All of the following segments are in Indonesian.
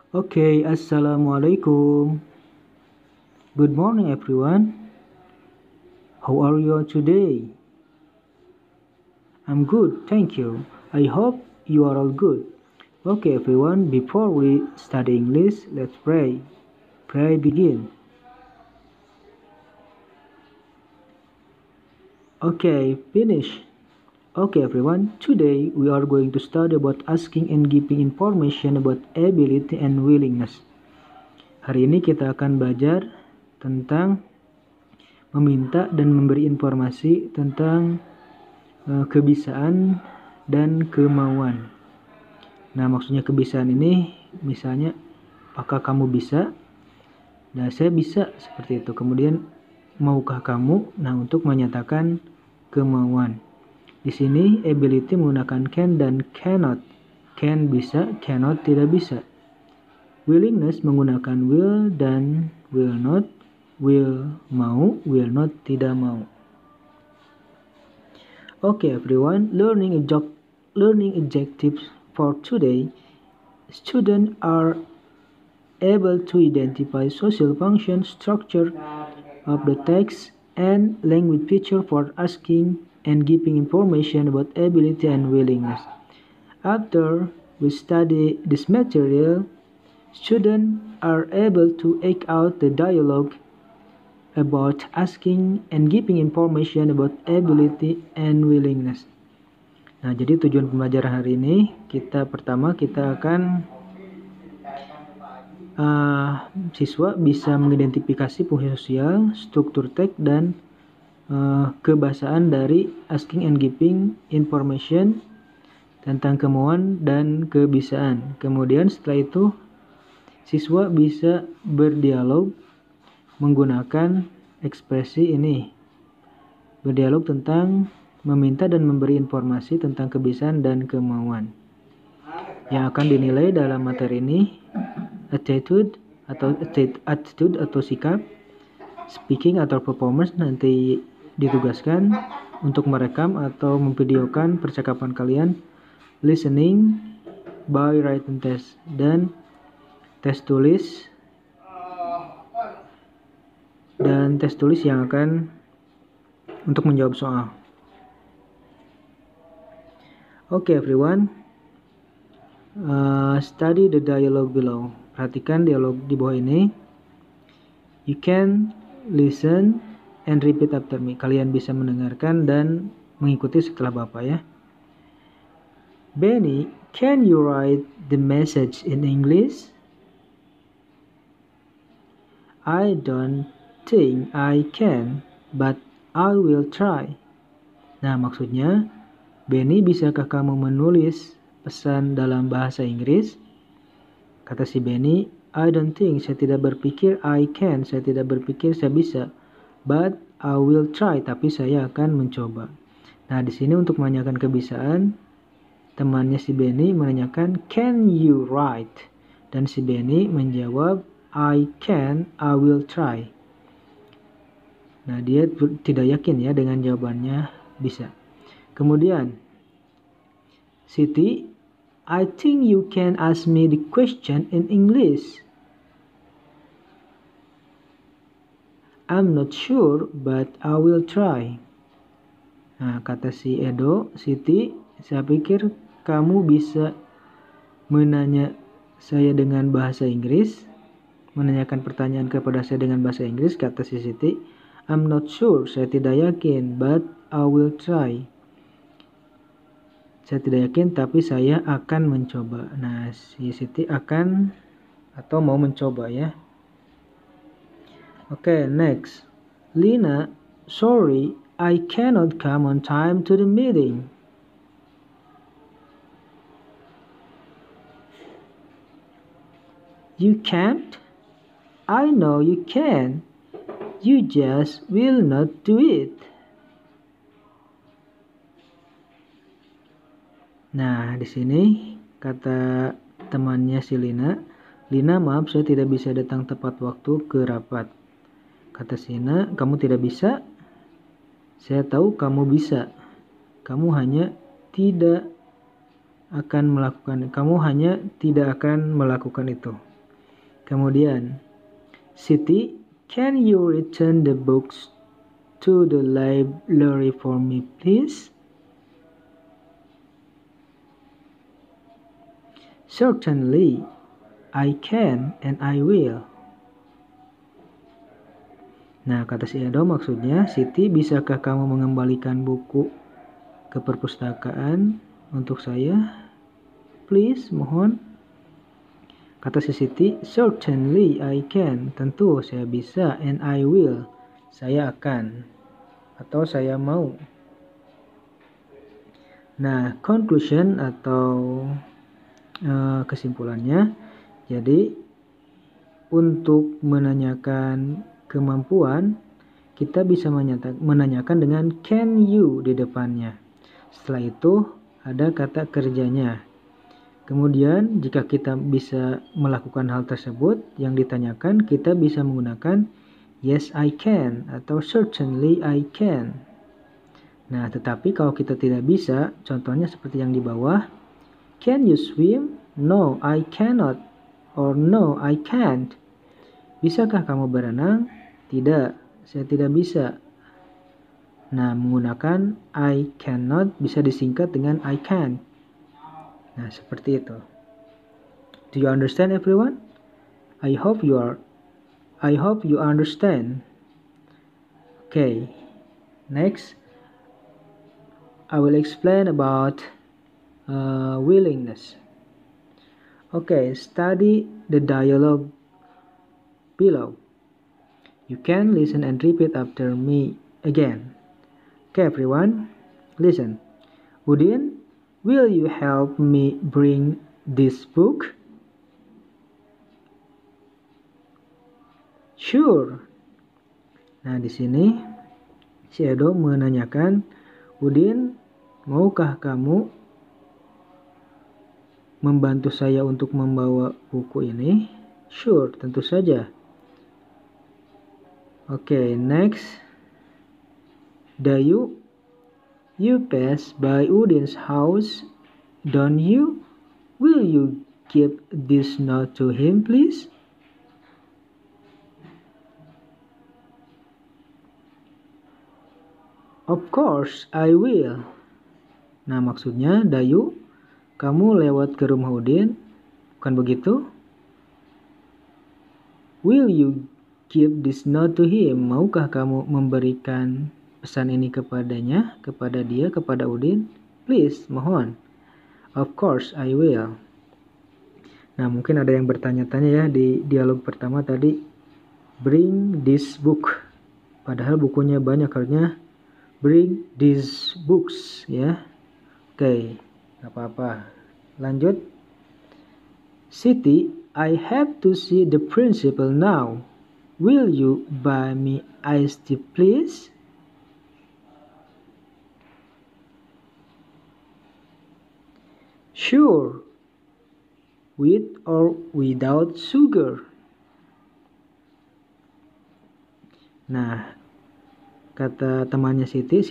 Okay, Assalamualaikum. Good morning, everyone. How are you today? I'm good, thank you. I hope you are all good. Okay, everyone, before we study English, let's pray. Pray begin. Okay, finish. Okay, everyone, today we are going to study about asking and giving information about ability and willingness. Hari ini kita akan belajar tentang meminta dan memberi informasi tentang kebisaan dan kemauan. Nah, maksudnya kebisaan ini misalnya apakah kamu bisa? Nah, saya bisa seperti itu. Kemudian maukah kamu? Nah, untuk menyatakan kemauan. Di sini ability menggunakan can dan cannot. Can bisa, cannot tidak bisa. Willingness menggunakan will dan will not. Will mau, will not tidak mau. Okay, everyone, learning adjectives for today. Students are able to identify social function, structure of the text, and language feature for asking and giving information about ability and willingness. After we study this material, students are able to act out the dialogue about asking and giving information about ability and willingness. Nah, jadi tujuan pembelajaran hari ini pertama kita akan siswa bisa mengidentifikasi fungsi sosial, struktur teks, dan kebahasaan dari asking and giving information tentang kemauan dan kebisaan. Kemudian setelah itu siswa bisa berdialog menggunakan ekspresi ini. Berdialog tentang meminta dan memberi informasi tentang kebisaan dan kemauan. Yang akan dinilai dalam materi ini attitude atau sikap, speaking atau performance nanti ditugaskan untuk merekam atau memvideokan percakapan kalian, listening by written test, dan tes tulis yang akan untuk menjawab soal. Okay, everyone, study the dialogue below. Perhatikan dialog di bawah ini. You can listen and repeat after me. Kalian bisa mendengarkan dan mengikuti setelah Bapak ya. Benny, can you write the message in English? I don't think I can, but I will try. Nah, maksudnya, Benny, bisakah kamu menulis pesan dalam bahasa Inggris? Kata si Benny, I don't think, saya tidak berpikir, I can, saya tidak berpikir saya bisa, but I will try, tapi saya akan mencoba. Nah, di sini untuk menanyakan kebisaan, temannya si Benny menanyakan, can you write? Dan si Benny menjawab, I can, I will try. Nah, dia tidak yakin ya dengan jawabannya bisa. Kemudian, Siti, I think you can ask me the question in English. I'm not sure, but I will try. Nah, kata si Edo, Siti, saya pikir kamu bisa menanya saya dengan bahasa Inggris, menanyakan pertanyaan kepada saya dengan bahasa Inggris. Kata si Siti, I'm not sure, saya tidak yakin, but I will try. Saya tidak yakin, tapi saya akan mencoba. Nah, si Siti akan atau mau mencoba ya. Okay, next. Lina, sorry, I cannot come on time to the meeting. You can't? I know you can. You just will not do it. Nah, di sini kata temannya si Lina, maaf saya tidak bisa datang tepat waktu ke rapat. Kata si Lina, kamu tidak bisa? Saya tahu kamu bisa. Kamu hanya tidak akan melakukan itu. Kemudian, Siti, can you return the books to the library for me, please? Certainly, I can and I will. Nah, kata si Edo maksudnya, Siti, bisakah kamu mengembalikan buku ke perpustakaan untuk saya? Please, mohon. Kata si Siti, certainly I can. Tentu saya bisa, and I will. Saya akan. Atau saya mau. Nah, conclusion atau kesimpulannya, jadi untuk menanyakan kemampuan, kita bisa menanyakan dengan can you di depannya. Setelah itu ada kata kerjanya. Kemudian jika kita bisa melakukan hal tersebut yang ditanyakan, kita bisa menggunakan yes I can atau certainly I can. Nah, tetapi kalau kita tidak bisa, contohnya seperti yang di bawah, can you swim? No, I cannot. Or no, I can't. Bisakah kamu berenang? Tidak, saya tidak bisa. Nah, menggunakan I cannot bisa disingkat dengan I can. Nah, seperti itu. Do you understand, everyone? I hope you understand. Okay. Next, I will explain about willingness. Okay, study the dialogue below. You can listen and repeat after me again. Okay, everyone, listen. Udin, will you help me bring this book? Sure. Nah, di sini si Edo menanyakan, Udin, maukah kamu membantu saya untuk membawa buku ini? Sure, tentu saja. Okay, next. Dayu, you pass by Udin's house, don't you? Will you give this note to him, please? Of course, I will. Nah, maksudnya, Dayu, kamu lewat ke rumah Udin, bukan begitu? Will you give this note to him? Maukah kamu memberikan pesan ini kepadanya, kepada dia, kepada Udin? Please, mohon. Of course, I will. Nah, mungkin ada yang bertanya-tanya ya di dialog pertama tadi. Bring this book. Padahal bukunya banyak, harusnya bring these books, ya. Oke, gak apa-apa. Lanjut. Siti, I have to see the principal now. Will you buy me iced tea, please? Sure. With or without sugar? Nah, kata temannya Siti,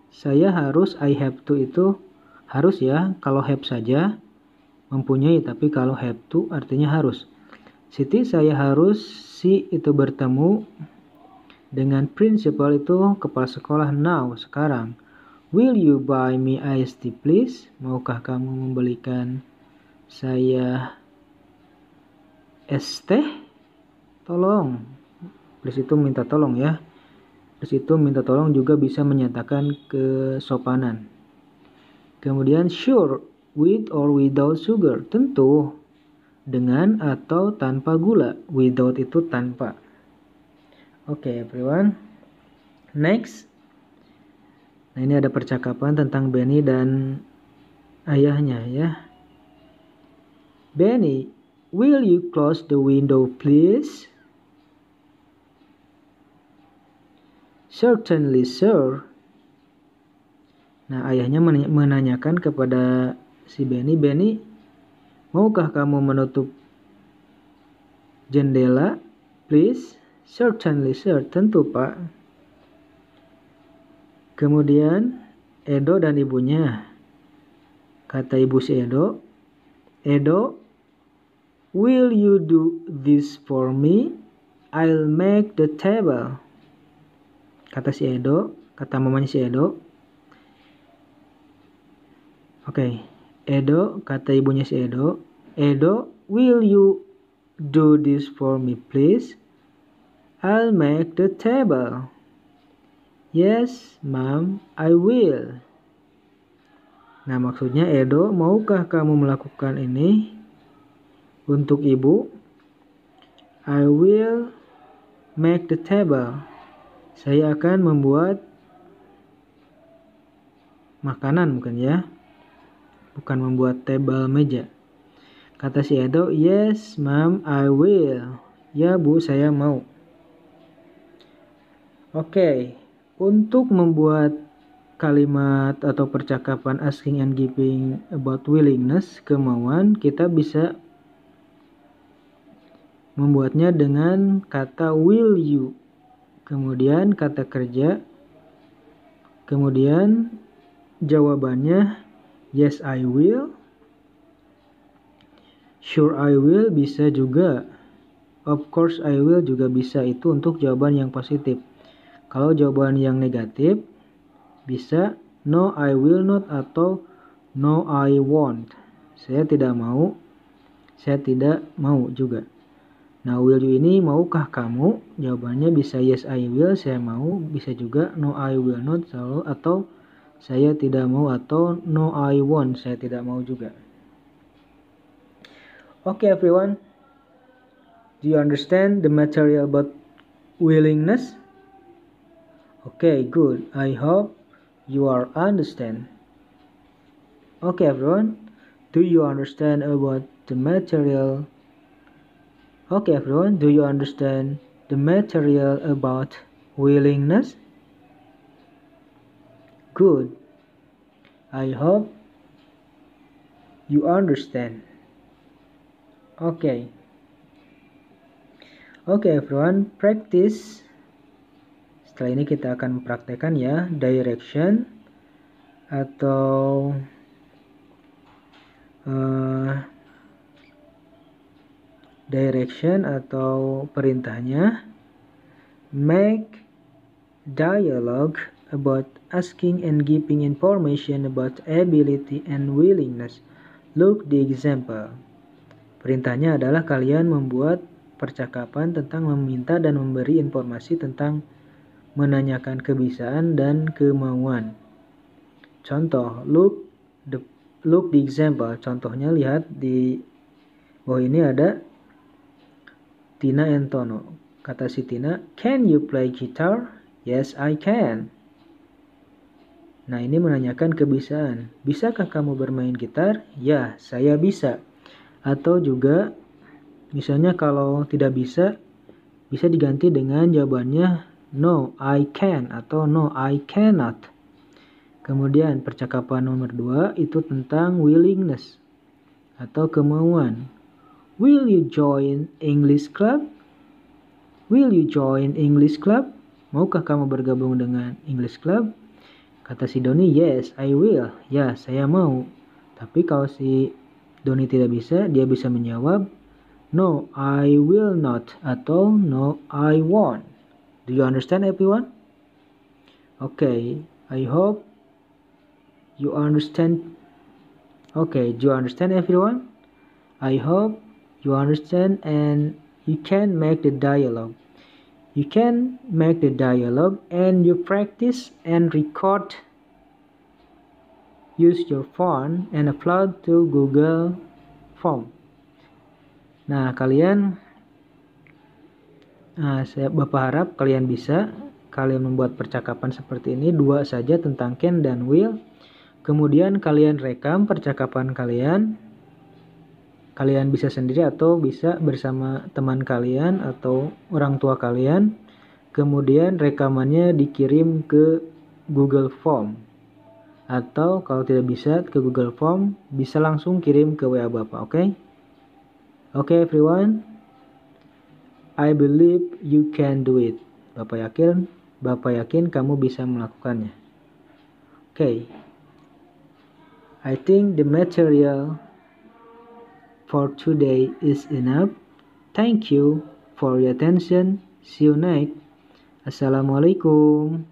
saya harus, I have to itu harus ya, kalau have saja mempunyai, tapi kalau have to artinya harus. Siti, saya harus itu bertemu dengan principal itu kepala sekolah now, sekarang. Will you buy me iced tea, please? Maukah kamu membelikan saya es teh? Tolong. Please itu minta tolong ya. Terus itu minta tolong juga bisa menyatakan kesopanan. Kemudian sure, with or without sugar. Tentu, dengan atau tanpa gula. Without itu tanpa. Okay, everyone. Next. Nah, ini ada percakapan tentang Benny dan ayahnya ya. Benny, will you close the window, please? Certainly, sir. Nah, ayahnya menanyakan kepada si Benny, Benny, maukah kamu menutup jendela, please? Certainly, sir. Tentu, Pak. Kemudian, Edo dan ibunya. Kata ibu si Edo, Edo, will you do this for me? I'll make the table. Kata si Edo, kata mamanya si Edo. Oke, Edo, kata ibunya si Edo. Edo, will you do this for me please? I'll make the table. Yes, Mom, I will. Nah, maksudnya Edo, maukah kamu melakukan ini untuk ibu? I will make the table. Saya akan membuat makanan bukan ya? Bukan membuat table meja. Kata si Edo, yes, Mom, I will. Ya, Bu, saya mau. Oke, untuk membuat kalimat atau percakapan asking and giving about willingness, kemauan, kita bisa membuatnya dengan kata will you, kemudian kata kerja, kemudian jawabannya yes I will, sure I will bisa juga, of course I will juga bisa. Itu untuk jawaban yang positif. Kalau jawaban yang negatif bisa no I will not atau no I won't. Saya tidak mau, saya tidak mau juga. Nah, will you ini maukah kamu? Jawabannya bisa yes I will, saya mau, bisa juga no I will not atau saya tidak mau atau no I won't, saya tidak mau juga. Okay everyone, do you understand the material about willingness? Okay, good. I hope you are understand. Okay everyone, do you understand about the material? Okay everyone, do you understand the material about willingness? Good. I hope you understand. Okay. Okay everyone, practice. Setelah ini kita akan mempraktekkan ya direction atau perintahnya. Make dialogue about asking and giving information about ability and willingness. Look the example. Perintahnya adalah kalian membuat percakapan tentang meminta dan memberi informasi tentang menanyakan kebisaan dan kemauan. Contoh, look the example. Contohnya lihat di bawah ini ada Tina and Tono. Kata si Tina, can you play guitar? Yes, I can. Nah, ini menanyakan kebisaan. Bisakah kamu bermain gitar? Ya, saya bisa. Atau juga, misalnya kalau tidak bisa, bisa diganti dengan jawabannya no, I can atau no, I cannot. Kemudian percakapan nomor 2 itu tentang willingness atau kemauan. Will you join English club? Will you join English club? Maukah kamu bergabung dengan English club? Kata si Doni, yes, I will. Ya, saya mau. Tapi kalau si Doni tidak bisa, dia bisa menjawab, no, I will not atau no, I won't. Do you understand everyone? Okay, I hope you understand. Okay, do you understand everyone? I hope you understand and you can make the dialogue. You can make the dialogue and you practice and record. Use your phone and upload to Google Form. Nah, Bapak harap kalian bisa membuat percakapan seperti ini, 2 saja tentang can dan will. Kemudian kalian rekam percakapan kalian. Kalian bisa sendiri atau bisa bersama teman kalian atau orang tua kalian. Kemudian rekamannya dikirim ke Google Form. Atau kalau tidak bisa ke Google Form, bisa langsung kirim ke WA Bapak, oke? Okay, everyone. I believe you can do it. Bapak yakin kamu bisa melakukannya. Okay. I think the material for today is enough. Thank you for your attention. See you next. Assalamualaikum.